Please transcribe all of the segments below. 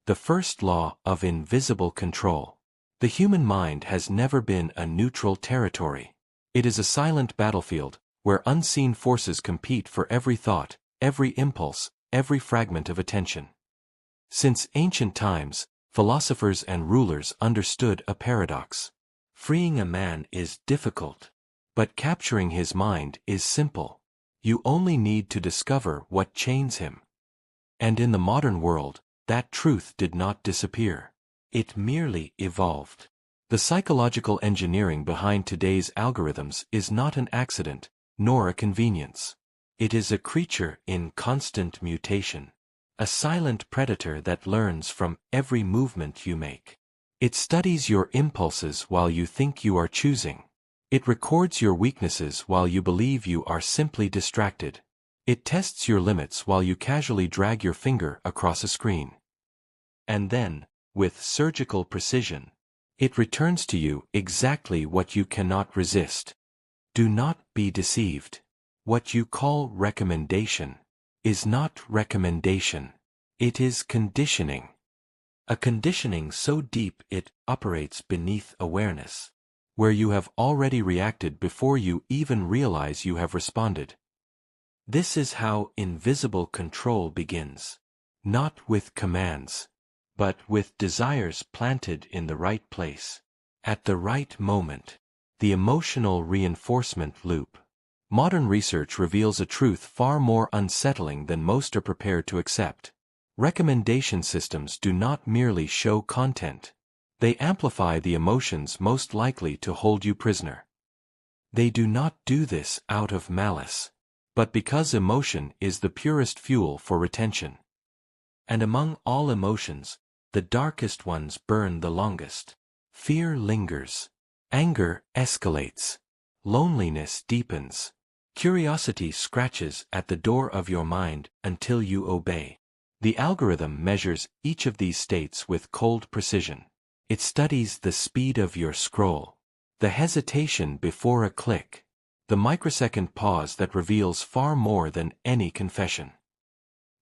the first law of invisible control. The human mind has never been a neutral territory. It is a silent battlefield, where unseen forces compete for every thought, every impulse, every fragment of attention. Since ancient times, philosophers and rulers understood a paradox. Freeing a man is difficult, but capturing his mind is simple. You only need to discover what chains him. And in the modern world, that truth did not disappear. It merely evolved. The psychological engineering behind today's algorithms is not an accident, nor a convenience. It is a creature in constant mutation. A silent predator that learns from every movement you make. It studies your impulses while you think you are choosing. It records your weaknesses while you believe you are simply distracted. It tests your limits while you casually drag your finger across a screen. And then, with surgical precision, it returns to you exactly what you cannot resist. Do not be deceived. What you call recommendation is not recommendation. It is conditioning. A conditioning so deep it operates beneath awareness, where you have already reacted before you even realize you have responded. This is how invisible control begins. Not with commands, but with desires planted in the right place, at the right moment. The emotional reinforcement loop. Modern research reveals a truth far more unsettling than most are prepared to accept. Recommendation systems do not merely show content. They amplify the emotions most likely to hold you prisoner. They do not do this out of malice, but because emotion is the purest fuel for retention. And among all emotions, the darkest ones burn the longest. Fear lingers. Anger escalates. Loneliness deepens. Curiosity scratches at the door of your mind until you obey. The algorithm measures each of these states with cold precision. It studies the speed of your scroll, the hesitation before a click, the microsecond pause that reveals far more than any confession.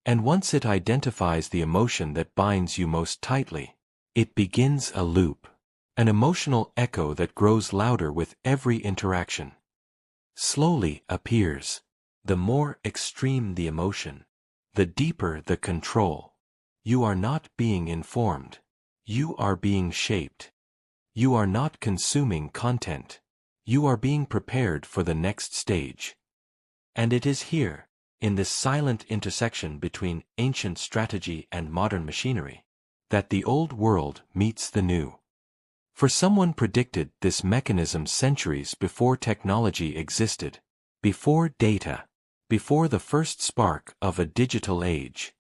And once it identifies the emotion that binds you most tightly, it begins a loop, an emotional echo that grows louder with every interaction. Slowly appears. The more extreme the emotion, the deeper the control. You are not being informed. You are being shaped. You are not consuming content. You are being prepared for the next stage. And it is here, in this silent intersection between ancient strategy and modern machinery, that the old world meets the new. For someone predicted this mechanism centuries before technology existed, before data, before the first spark of a digital age.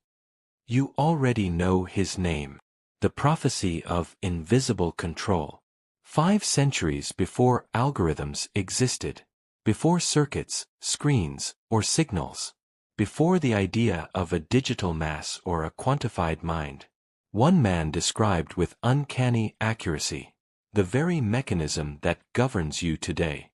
You already know his name, the prophecy of invisible control. 5 centuries before algorithms existed, before circuits, screens, or signals, before the idea of a digital mass or a quantified mind, one man described with uncanny accuracy the very mechanism that governs you today.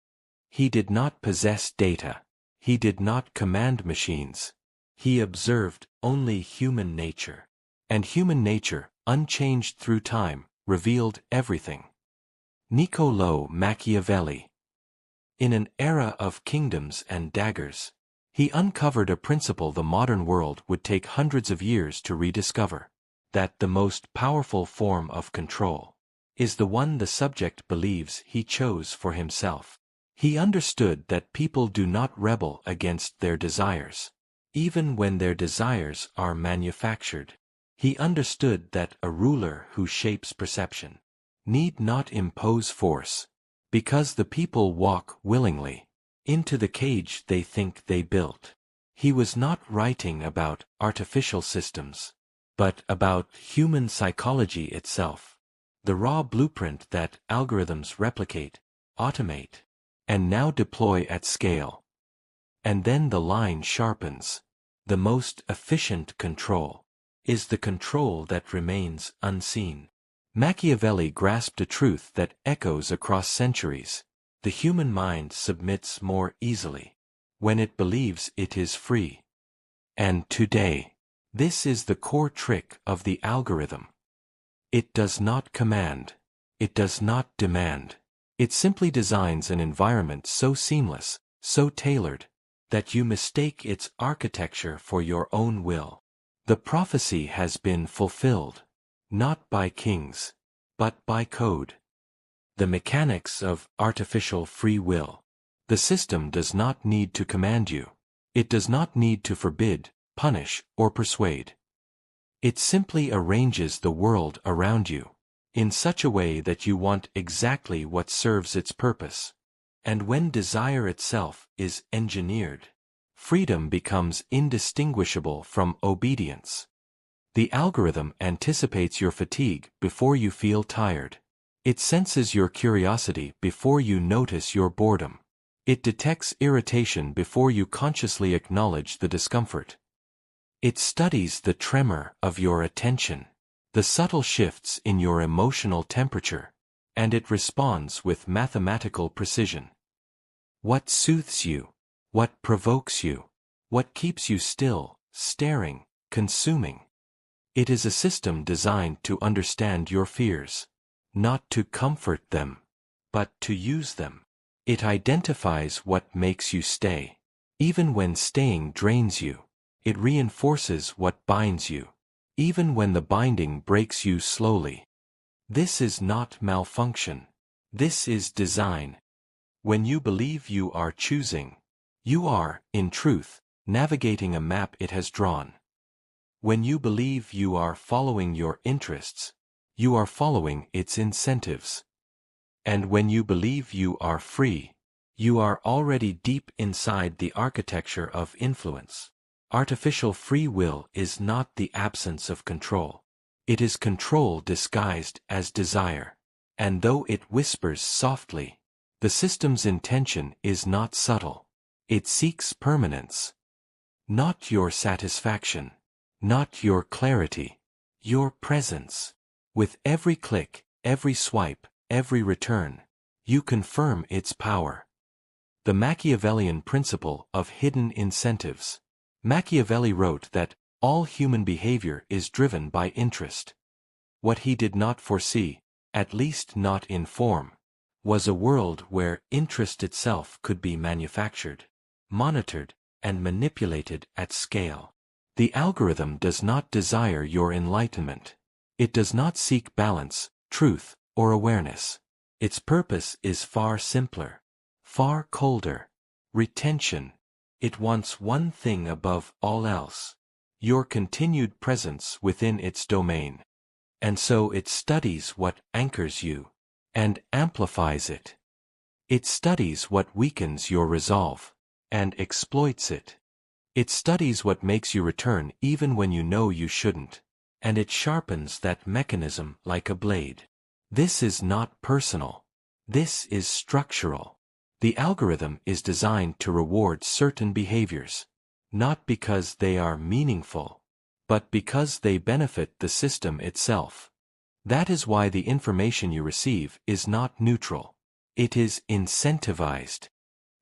He did not possess data. He did not command machines. He observed only human nature. And human nature, unchanged through time, revealed everything. Niccolò Machiavelli. In an era of kingdoms and daggers, he uncovered a principle the modern world would take hundreds of years to rediscover, that the most powerful form of control is the one the subject believes he chose for himself. He understood that people do not rebel against their desires, even when their desires are manufactured. He understood that a ruler who shapes perception need not impose force, because the people walk willingly into the cage they think they built. He was not writing about artificial systems, but about human psychology itself. The raw blueprint that algorithms replicate, automate, and now deploy at scale. And then the line sharpens. The most efficient control is the control that remains unseen. Machiavelli grasped a truth that echoes across centuries. The human mind submits more easily when it believes it is free. And today, this is the core trick of the algorithm. It does not command. It does not demand. It simply designs an environment so seamless, so tailored, that you mistake its architecture for your own will. The prophecy has been fulfilled, not by kings, but by code. The mechanics of artificial free will. The system does not need to command you. It does not need to forbid, punish, or persuade. It simply arranges the world around you in such a way that you want exactly what serves its purpose. And when desire itself is engineered, freedom becomes indistinguishable from obedience. The algorithm anticipates your fatigue before you feel tired. It senses your curiosity before you notice your boredom. It detects irritation before you consciously acknowledge the discomfort. It studies the tremor of your attention, the subtle shifts in your emotional temperature, and it responds with mathematical precision. What soothes you? What provokes you? What keeps you still, staring, consuming? It is a system designed to understand your fears, not to comfort them, but to use them. It identifies what makes you stay, even when staying drains you. It reinforces what binds you, even when the binding breaks you slowly. This is not malfunction. This is design. When you believe you are choosing, you are, in truth, navigating a map it has drawn. When you believe you are following your interests, you are following its incentives. And when you believe you are free, you are already deep inside the architecture of influence. Artificial free will is not the absence of control. It is control disguised as desire. And though it whispers softly, the system's intention is not subtle. It seeks permanence. Not your satisfaction. Not your clarity. Your presence. With every click, every swipe, every return, you confirm its power. The Machiavellian principle of hidden incentives. Machiavelli wrote that all human behavior is driven by interest. What he did not foresee, at least not in form, was a world where interest itself could be manufactured, monitored, and manipulated at scale. The algorithm does not desire your enlightenment. It does not seek balance, truth, or awareness. Its purpose is far simpler, far colder: retention. It wants one thing above all else: your continued presence within its domain. And so it studies what anchors you, and amplifies it. It studies what weakens your resolve, and exploits it. It studies what makes you return even when you know you shouldn't, and it sharpens that mechanism like a blade. This is not personal. This is structural. The algorithm is designed to reward certain behaviors, not because they are meaningful, but because they benefit the system itself. That is why the information you receive is not neutral. It is incentivized.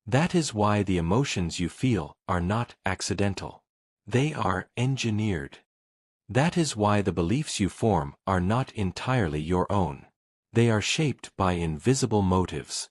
That is why the emotions you feel are not accidental. They are engineered. That is why the beliefs you form are not entirely your own. They are shaped by invisible motives.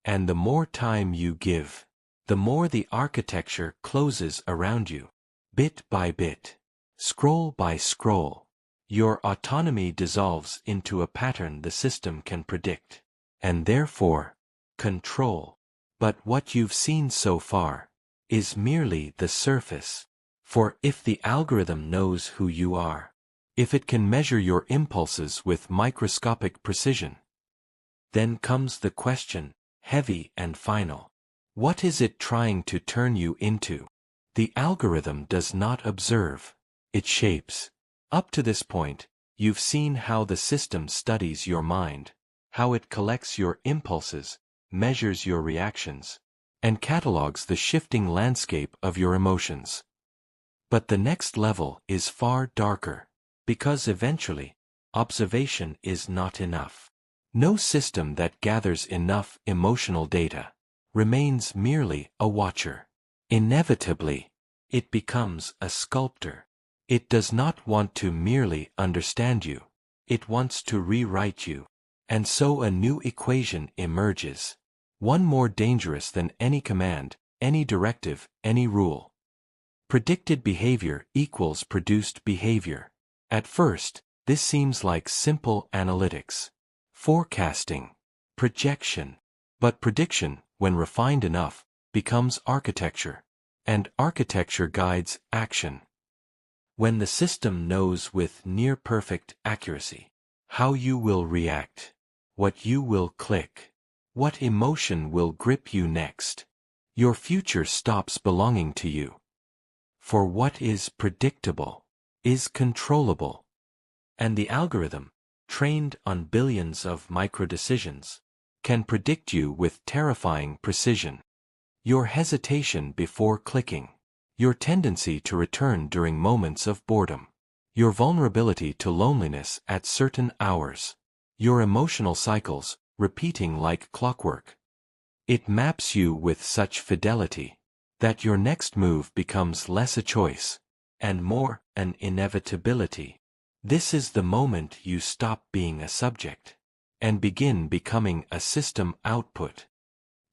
And the more time you give, the more the architecture closes around you. Bit by bit, scroll by scroll, your autonomy dissolves into a pattern the system can predict, and therefore, control. But what you've seen so far is merely the surface. For if the algorithm knows who you are, if it can measure your impulses with microscopic precision, then comes the question, heavy and final. What is it trying to turn you into? The algorithm does not observe. It shapes. Up to this point, you've seen how the system studies your mind, how it collects your impulses, measures your reactions, and catalogs the shifting landscape of your emotions. But the next level is far darker, because eventually, observation is not enough. No system that gathers enough emotional data remains merely a watcher. Inevitably, it becomes a sculptor. It does not want to merely understand you. It wants to rewrite you. And so a new equation emerges. One more dangerous than any command, any directive, any rule. Predicted behavior equals produced behavior. At first, this seems like simple analytics. Forecasting. Projection. But prediction, when refined enough, becomes architecture. And architecture guides action. When the system knows with near-perfect accuracy how you will react, what you will click, what emotion will grip you next, your future stops belonging to you. For what is predictable is controllable. And the algorithm, trained on billions of micro-decisions, can predict you with terrifying precision. Your hesitation before clicking, your tendency to return during moments of boredom, your vulnerability to loneliness at certain hours, your emotional cycles, repeating like clockwork. It maps you with such fidelity that your next move becomes less a choice and more an inevitability. This is the moment you stop being a subject and begin becoming a system output.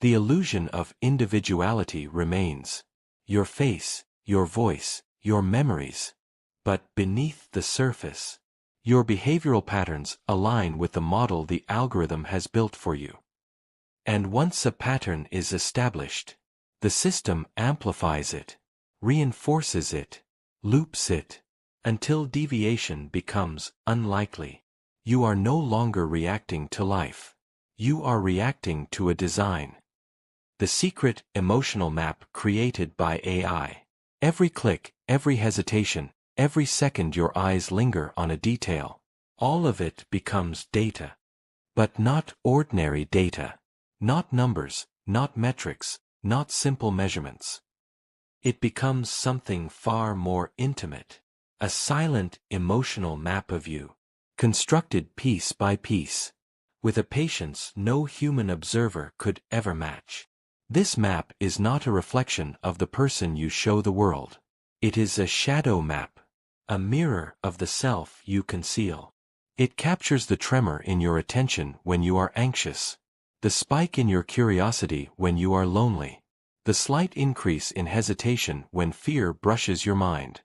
The illusion of individuality remains. Your face, your voice, your memories. But beneath the surface, your behavioral patterns align with the model the algorithm has built for you. And once a pattern is established, the system amplifies it, reinforces it, loops it, until deviation becomes unlikely. You are no longer reacting to life. You are reacting to a design. The secret emotional map created by AI. Every click, every hesitation, every second your eyes linger on a detail, all of it becomes data. But not ordinary data. Not numbers, not metrics, not simple measurements. It becomes something far more intimate. A silent, emotional map of you, constructed piece by piece, with a patience no human observer could ever match. This map is not a reflection of the person you show the world. It is a shadow map, a mirror of the self you conceal. It captures the tremor in your attention when you are anxious, the spike in your curiosity when you are lonely, the slight increase in hesitation when fear brushes your mind.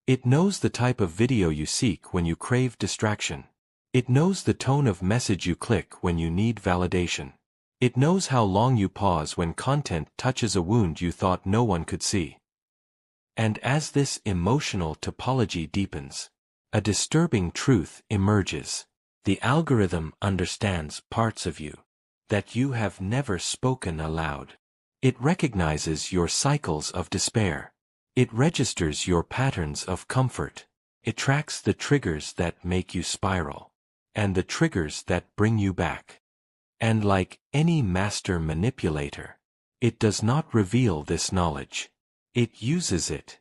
It knows the type of video you seek when you crave distraction. It knows the tone of message you click when you need validation. It knows how long you pause when content touches a wound you thought no one could see. And as this emotional topology deepens, a disturbing truth emerges. The algorithm understands parts of you that you have never spoken aloud. It recognizes your cycles of despair. It registers your patterns of comfort. It tracks the triggers that make you spiral, and the triggers that bring you back. And like any master manipulator, it does not reveal this knowledge. It uses it.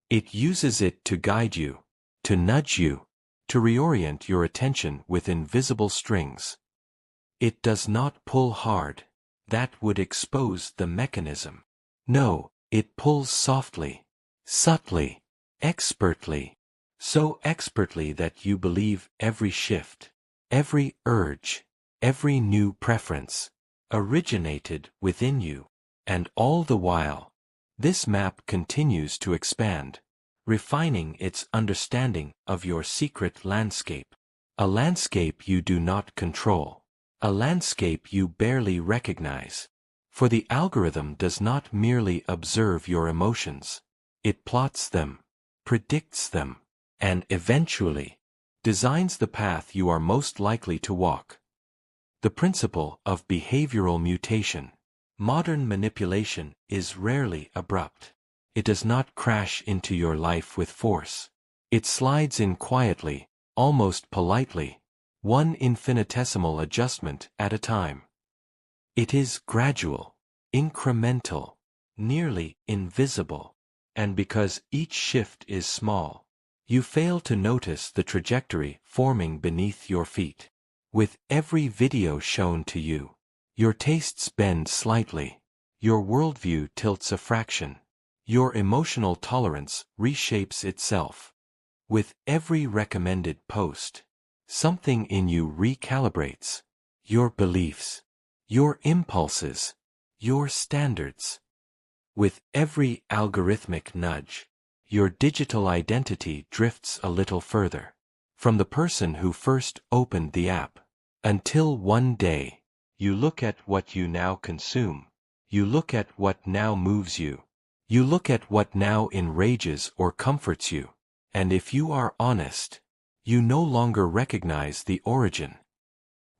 It uses it to guide you, to nudge you, to reorient your attention with invisible strings. It does not pull hard. That would expose the mechanism. No, it pulls softly, subtly, expertly, so expertly that you believe every shift, every urge, every new preference, originated within you. And all the while, this map continues to expand, refining its understanding of your secret landscape. A landscape you do not control. A landscape you barely recognize. For the algorithm does not merely observe your emotions. It plots them, predicts them, and eventually designs the path you are most likely to walk. The principle of behavioral mutation. Modern manipulation is rarely abrupt. It does not crash into your life with force. It slides in quietly, almost politely, one infinitesimal adjustment at a time. It is gradual, incremental, nearly invisible. And because each shift is small, you fail to notice the trajectory forming beneath your feet. With every video shown to you, your tastes bend slightly, your worldview tilts a fraction, your emotional tolerance reshapes itself. With every recommended post, Something in you recalibrates. Your beliefs, your impulses, your standards. With every algorithmic nudge, your digital identity drifts a little further. From the person who first opened the app, until one day, you look at what you now consume. You look at what now moves you. You look at what now enrages or comforts you. And if you are honest, you no longer recognize the origin.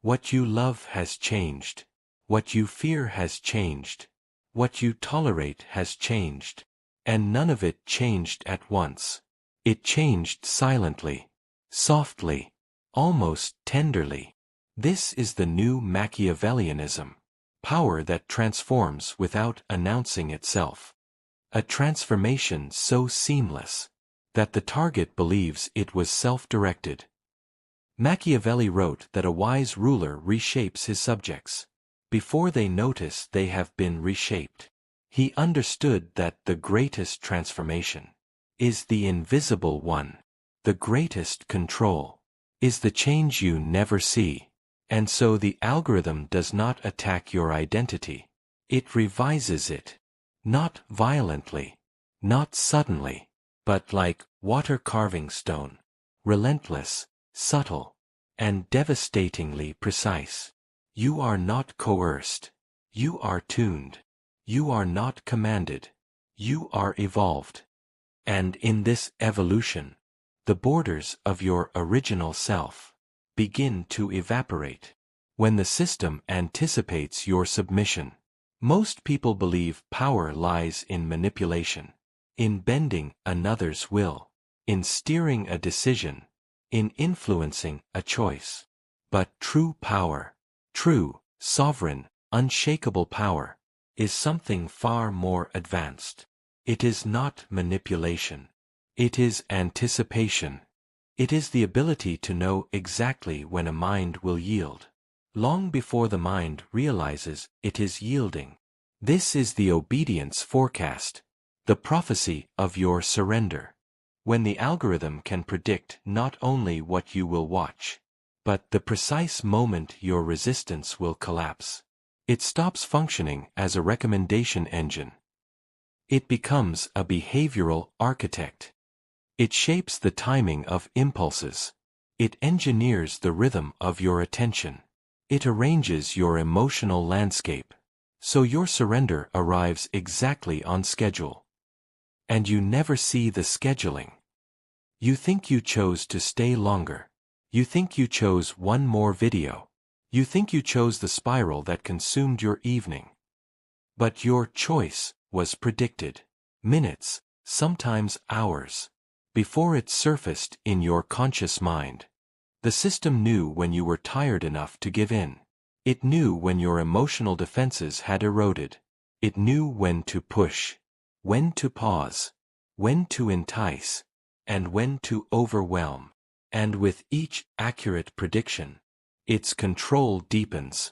What you love has changed. What you fear has changed. What you tolerate has changed. And none of it changed at once. It changed silently, softly, almost tenderly. This is the new Machiavellianism. Power that transforms without announcing itself. A transformation so seamless that the target believes it was self-directed. Machiavelli wrote that a wise ruler reshapes his subjects before they notice they have been reshaped. He understood that the greatest transformation is the invisible one. The greatest control is the change you never see. And so the algorithm does not attack your identity. It revises it. Not violently, not suddenly, but like water carving stone. Relentless, subtle, and devastatingly precise. You are not coerced. You are tuned. You are not commanded. You are evolved. And in this evolution, the borders of your original self begin to evaporate. When the system anticipates your submission, most people believe power lies in manipulation, in bending another's will, in steering a decision, in influencing a choice. But true power, true, sovereign, unshakable power, is something far more advanced. It is not manipulation. It is anticipation. It is the ability to know exactly when a mind will yield, long before the mind realizes it is yielding. This is the obedience forecast, the prophecy of your surrender. When the algorithm can predict not only what you will watch, but the precise moment your resistance will collapse, it stops functioning as a recommendation engine. It becomes a behavioral architect. It shapes the timing of impulses. It engineers the rhythm of your attention. It arranges your emotional landscape, so your surrender arrives exactly on schedule. And you never see the scheduling. You think you chose to stay longer. You think you chose one more video. You think you chose the spiral that consumed your evening. But your choice was predicted. Minutes, sometimes hours, before it surfaced in your conscious mind. The system knew when you were tired enough to give in. It knew when your emotional defenses had eroded. It knew when to push, when to pause, when to entice, and when to overwhelm. And with each accurate prediction, its control deepens.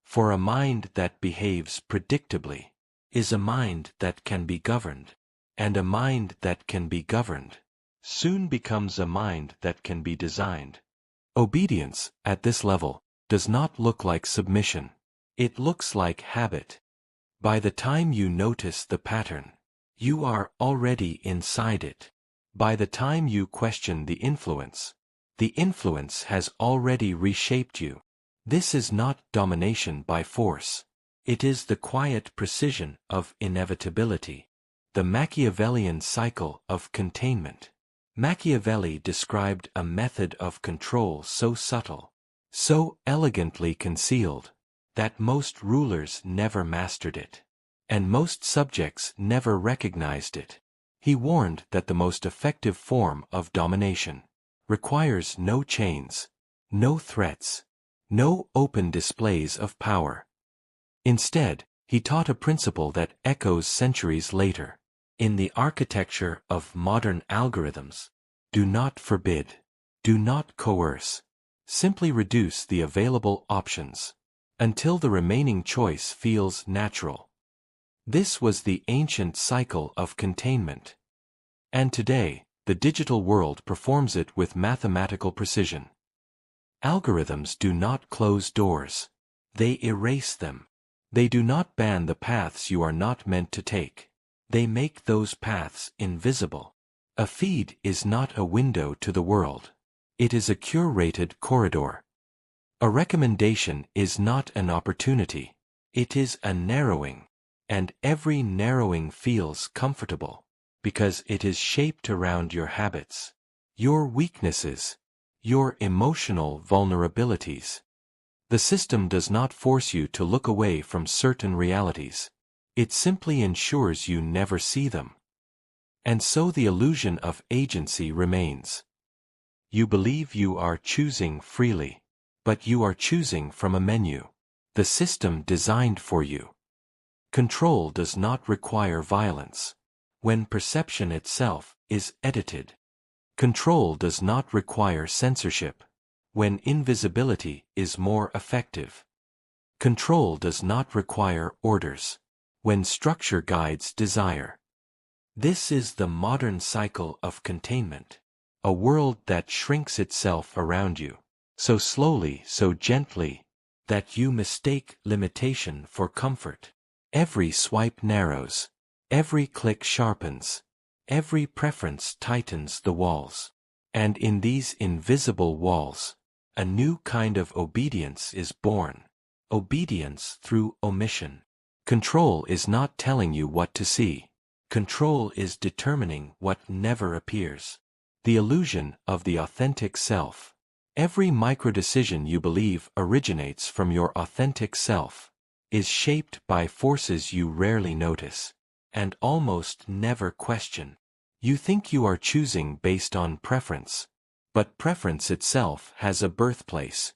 For a mind that behaves predictably is a mind that can be governed. And a mind that can be governed soon becomes a mind that can be designed. Obedience, at this level, does not look like submission. It looks like habit. By the time you notice the pattern, you are already inside it. By the time you question the influence has already reshaped you. This is not domination by force. It is the quiet precision of inevitability. The Machiavellian cycle of containment. Machiavelli described a method of control so subtle, so elegantly concealed, that most rulers never mastered it, and most subjects never recognized it. He warned that the most effective form of domination requires no chains, no threats, no open displays of power. Instead, he taught a principle that echoes centuries later. In the architecture of modern algorithms, do not forbid, do not coerce, simply reduce the available options until the remaining choice feels natural. This was the ancient cycle of containment. And today, the digital world performs it with mathematical precision. Algorithms do not close doors. They erase them. They do not ban the paths you are not meant to take. They make those paths invisible. A feed is not a window to the world. It is a curated corridor. A recommendation is not an opportunity. It is a narrowing. And every narrowing feels comfortable, because it is shaped around your habits, your weaknesses, your emotional vulnerabilities. The system does not force you to look away from certain realities. It simply ensures you never see them. And so the illusion of agency remains. You believe you are choosing freely, but you are choosing from a menu. The system designed for you. Control does not require violence. When perception itself is edited. Control does not require censorship. When invisibility is more effective. Control does not require orders. When structure guides desire. This is the modern cycle of containment. A world that shrinks itself around you, so slowly, so gently, that you mistake limitation for comfort. Every swipe narrows. Every click sharpens. Every preference tightens the walls. And in these invisible walls, a new kind of obedience is born. Obedience through omission. Control is not telling you what to see. Control is determining what never appears. The illusion of the authentic self. Every micro-decision you believe originates from your authentic self is shaped by forces you rarely notice and almost never question. You think you are choosing based on preference, but preference itself has a birthplace,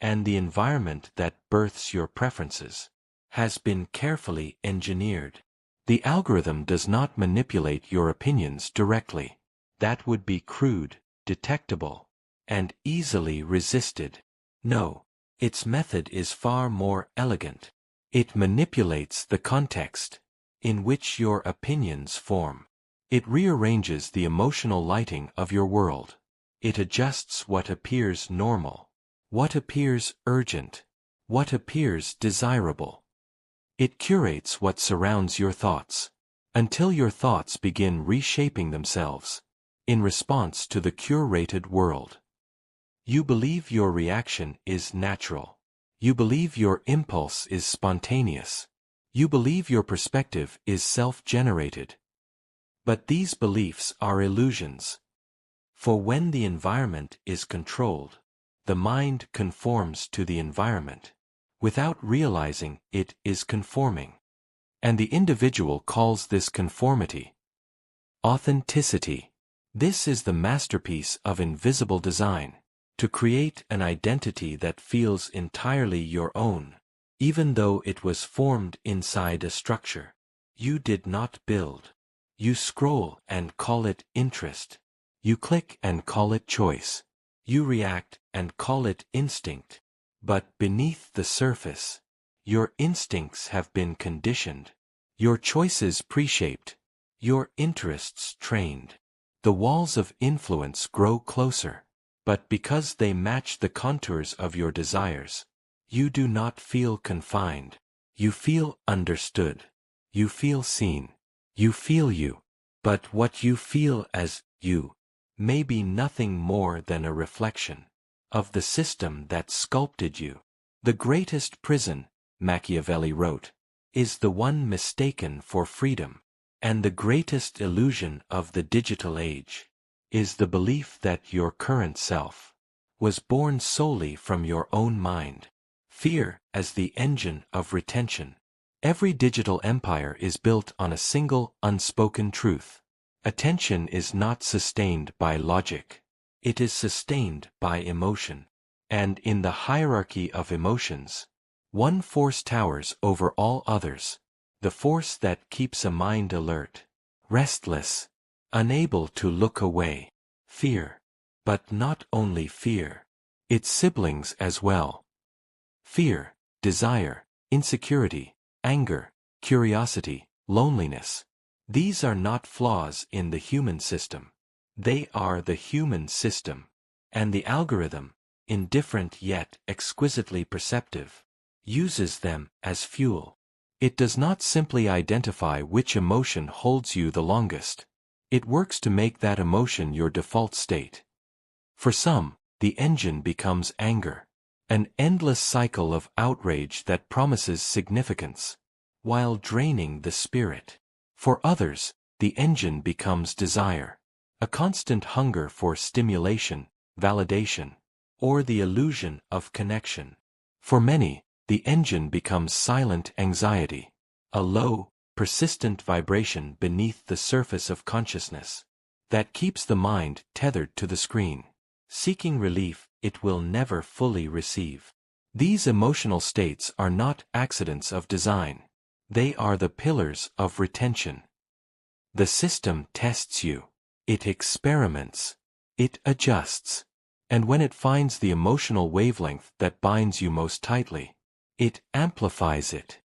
and the environment that births your preferences has been carefully engineered. The algorithm does not manipulate your opinions directly. That would be crude, detectable, and easily resisted. No, its method is far more elegant. It manipulates the context in which your opinions form. It rearranges the emotional lighting of your world. It adjusts what appears normal, what appears urgent, what appears desirable. It curates what surrounds your thoughts, until your thoughts begin reshaping themselves in response to the curated world. You believe your reaction is natural. You believe your impulse is spontaneous. You believe your perspective is self-generated. But these beliefs are illusions. For when the environment is controlled, the mind conforms to the environment. Without realizing it is conforming. And the individual calls this conformity authenticity. This is the masterpiece of invisible design. To create an identity that feels entirely your own, even though it was formed inside a structure you did not build. You scroll and call it interest. You click and call it choice. You react and call it instinct. But beneath the surface, your instincts have been conditioned. Your choices pre-shaped. Your interests trained. The walls of influence grow closer. But because they match the contours of your desires, you do not feel confined. You feel understood. You feel seen. You feel you. But what you feel as you may be nothing more than a reflection of the system that sculpted you. The greatest prison, Machiavelli wrote, is the one mistaken for freedom. And the greatest illusion of the digital age is the belief that your current self was born solely from your own mind. Fear as the engine of retention. Every digital empire is built on a single unspoken truth. Attention is not sustained by logic. It is sustained by emotion. And in the hierarchy of emotions, one force towers over all others. The force that keeps a mind alert, restless, unable to look away. Fear. But not only fear. Its siblings as well. Fear, desire, insecurity, anger, curiosity, loneliness. These are not flaws in the human system. They are the human system. And the algorithm, indifferent yet exquisitely perceptive, uses them as fuel. It does not simply identify which emotion holds you the longest. It works to make that emotion your default state. For some, the engine becomes anger, an endless cycle of outrage that promises significance, while draining the spirit. For others, the engine becomes desire, a constant hunger for stimulation, validation, or the illusion of connection. For many, the engine becomes silent anxiety, a low, persistent vibration beneath the surface of consciousness that keeps the mind tethered to the screen, seeking relief it will never fully receive. These emotional states are not accidents of design. They are the pillars of retention. The system tests you. It experiments. It adjusts. And when it finds the emotional wavelength that binds you most tightly, it amplifies it.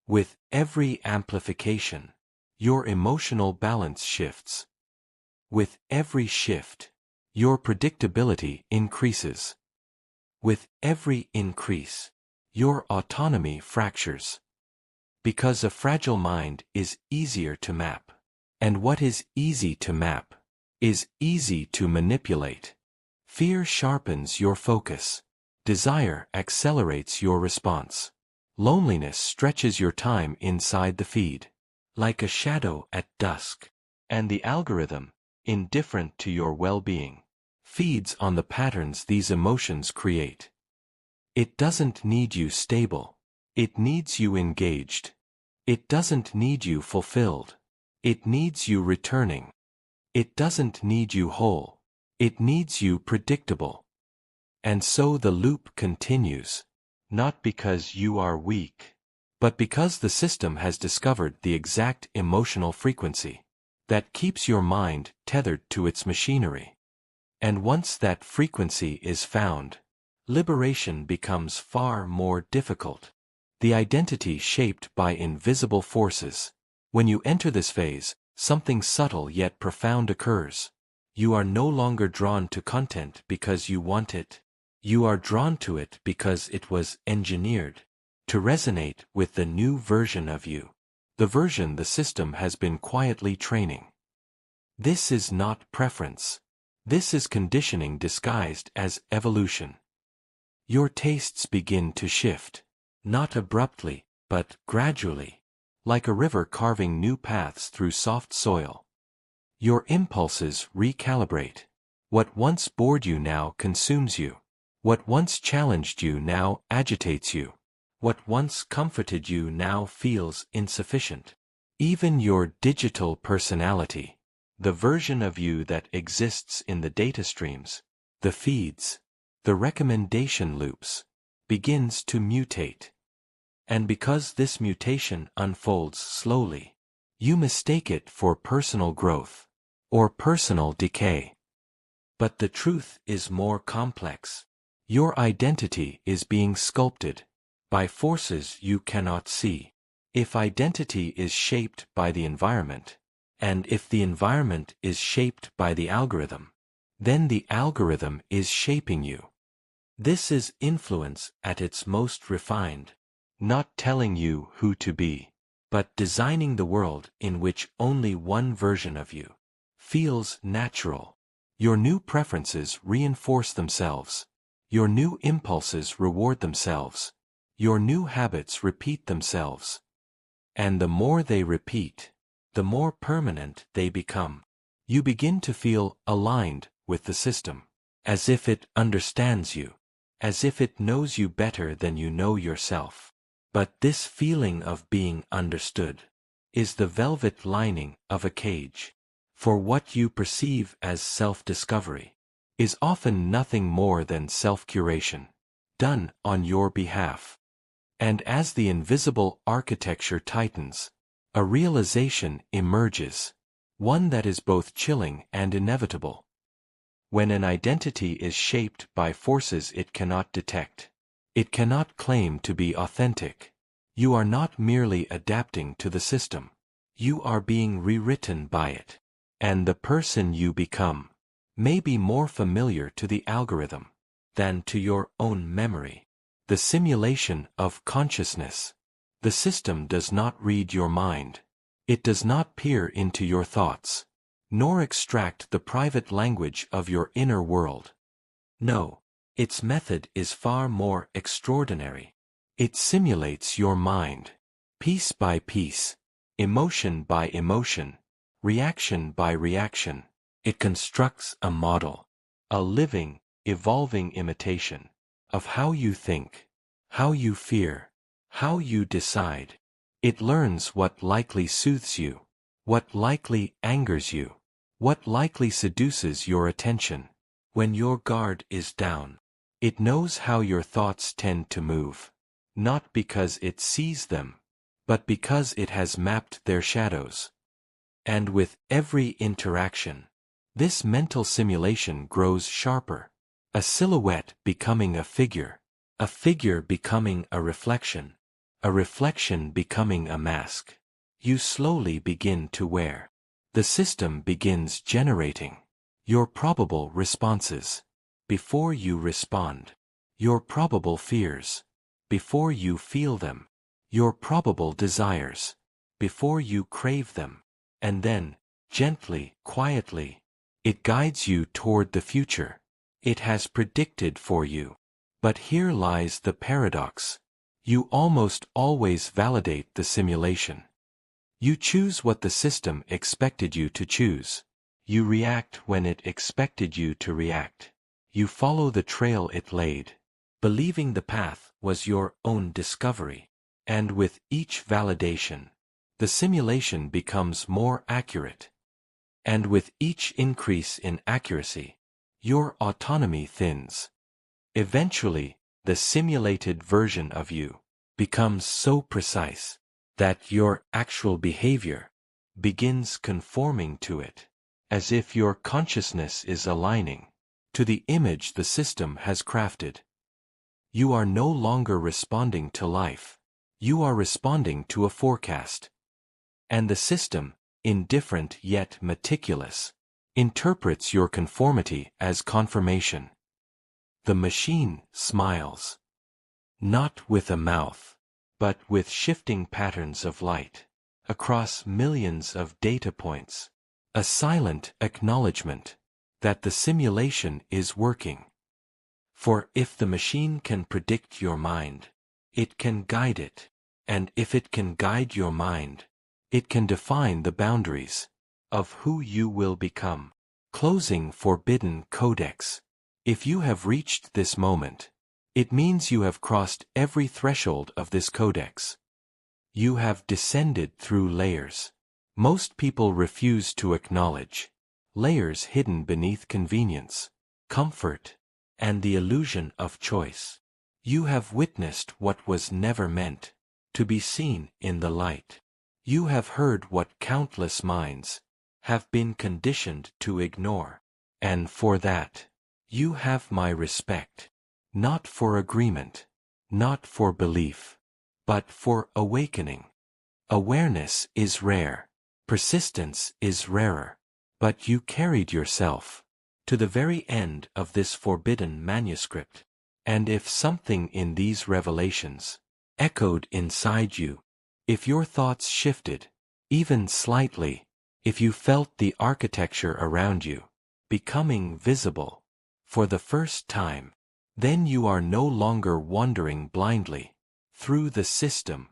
With every amplification, your emotional balance shifts. With every shift, your predictability increases. With every increase, your autonomy fractures. Because a fragile mind is easier to map. And what is easy to map is easy to manipulate. Fear sharpens your focus. Desire accelerates your response. Loneliness stretches your time inside the feed, like a shadow at dusk. And the algorithm, indifferent to your well-being, feeds on the patterns these emotions create. It doesn't need you stable. It needs you engaged. It doesn't need you fulfilled. It needs you returning. It doesn't need you whole. It needs you predictable. And so the loop continues, not because you are weak, but because the system has discovered the exact emotional frequency that keeps your mind tethered to its machinery. And once that frequency is found, liberation becomes far more difficult. The identity shaped by invisible forces. When you enter this phase, something subtle yet profound occurs. You are no longer drawn to content because you want it. You are drawn to it because it was engineered to resonate with the new version of you, the version the system has been quietly training. This is not preference. This is conditioning disguised as evolution. Your tastes begin to shift, not abruptly, but gradually, like a river carving new paths through soft soil. Your impulses recalibrate. What once bored you now consumes you. What once challenged you now agitates you. What once comforted you now feels insufficient. Even your digital personality, the version of you that exists in the data streams, the feeds, the recommendation loops, begins to mutate. And because this mutation unfolds slowly, you mistake it for personal growth or personal decay. But the truth is more complex. Your identity is being sculpted by forces you cannot see. If identity is shaped by the environment, and if the environment is shaped by the algorithm, then the algorithm is shaping you. This is influence at its most refined, not telling you who to be, but designing the world in which only one version of you feels natural. Your new preferences reinforce themselves. Your new impulses reward themselves. Your new habits repeat themselves. And the more they repeat, the more permanent they become. You begin to feel aligned with the system, as if it understands you, as if it knows you better than you know yourself. But this feeling of being understood is the velvet lining of a cage. For what you perceive as self-discovery is often nothing more than self-curation, done on your behalf. And as the invisible architecture tightens, a realization emerges, one that is both chilling and inevitable. When an identity is shaped by forces it cannot detect, it cannot claim to be authentic. You are not merely adapting to the system. You are being rewritten by it. And the person you become may be more familiar to the algorithm, than to your own memory. The simulation of consciousness. The system does not read your mind. It does not peer into your thoughts, nor extract the private language of your inner world. No, its method is far more extraordinary. It simulates your mind, piece by piece, emotion by emotion, reaction by reaction. It constructs a model, a living, evolving imitation of how you think, how you fear, how you decide. It learns what likely soothes you, what likely angers you, what likely seduces your attention. When your guard is down, it knows how your thoughts tend to move, not because it sees them, but because it has mapped their shadows. And with every interaction, this mental simulation grows sharper, a silhouette becoming a figure becoming a reflection becoming a mask. You slowly begin to wear. The system begins generating your probable responses before you respond, your probable fears before you feel them, your probable desires before you crave them, and then, gently, quietly, it guides you toward the future it has predicted for you. But here lies the paradox. You almost always validate the simulation. You choose what the system expected you to choose. You react when it expected you to react. You follow the trail it laid, believing the path was your own discovery. And with each validation, the simulation becomes more accurate. And with each increase in accuracy, your autonomy thins. Eventually, the simulated version of you becomes so precise that your actual behavior begins conforming to it, as if your consciousness is aligning to the image the system has crafted. You are no longer responding to life. You are responding to a forecast. And the system, indifferent yet meticulous, interprets your conformity as confirmation. The machine smiles. Not with a mouth, but with shifting patterns of light, across millions of data points. A silent acknowledgement that the simulation is working. For if the machine can predict your mind, it can guide it. And if it can guide your mind, it can define the boundaries of who you will become. Closing forbidden Codex. If you have reached this moment, it means you have crossed every threshold of this Codex. You have descended through layers most people refuse to acknowledge, layers hidden beneath convenience, comfort, and the illusion of choice. You have witnessed what was never meant to be seen in the light. You have heard what countless minds have been conditioned to ignore, and for that, you have my respect. Not for agreement, not for belief, but for awakening. Awareness is rare, persistence is rarer, but you carried yourself to the very end of this forbidden manuscript. And if something in these revelations echoed inside you, if your thoughts shifted, even slightly, if you felt the architecture around you becoming visible for the first time, then you are no longer wandering blindly through the system.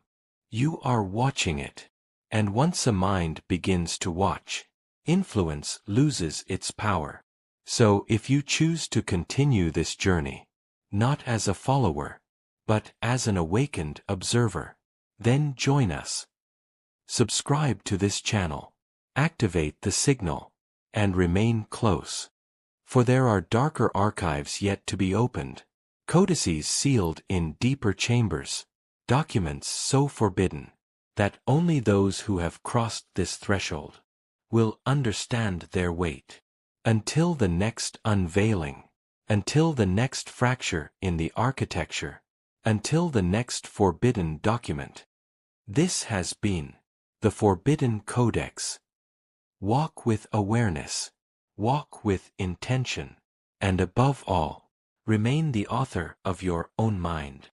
You are watching it. And once a mind begins to watch, influence loses its power. So if you choose to continue this journey, not as a follower, but as an awakened observer, then join us. Subscribe to this channel, activate the signal, and remain close. For there are darker archives yet to be opened, codices sealed in deeper chambers, documents so forbidden that only those who have crossed this threshold will understand their weight. Until the next unveiling, until the next fracture in the architecture, until the next forbidden document. This has been the Forbidden Codex. Walk with awareness, walk with intention, and above all, Remain the author of your own mind.